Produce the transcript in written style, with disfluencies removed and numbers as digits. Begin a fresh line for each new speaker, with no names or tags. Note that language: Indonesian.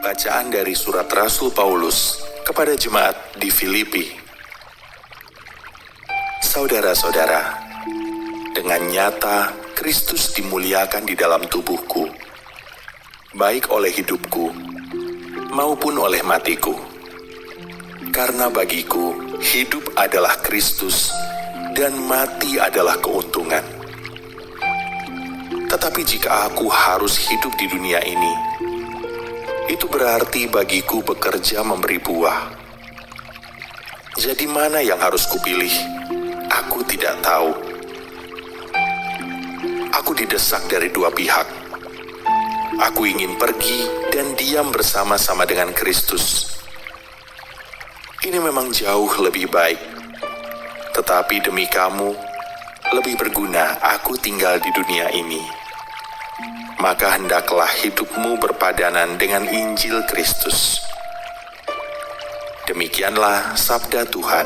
Bacaan dari surat Rasul Paulus kepada jemaat di Filipi. Saudara-saudara, dengan nyata Kristus dimuliakan di dalam tubuhku, baik oleh hidupku maupun oleh matiku. Karena bagiku, hidup adalah Kristus dan mati adalah keuntungan. Tetapi jika aku harus hidup di dunia ini, itu berarti bagiku bekerja memberi buah. Jadi mana yang harus kupilih? Aku tidak tahu. Aku didesak dari dua pihak. Aku ingin pergi dan diam bersama-sama dengan Kristus. Ini memang jauh lebih baik. Tetapi demi kamu, lebih berguna aku tinggal di dunia ini. Maka hendaklah hidupmu berpadanan dengan Injil Kristus. Demikianlah sabda Tuhan.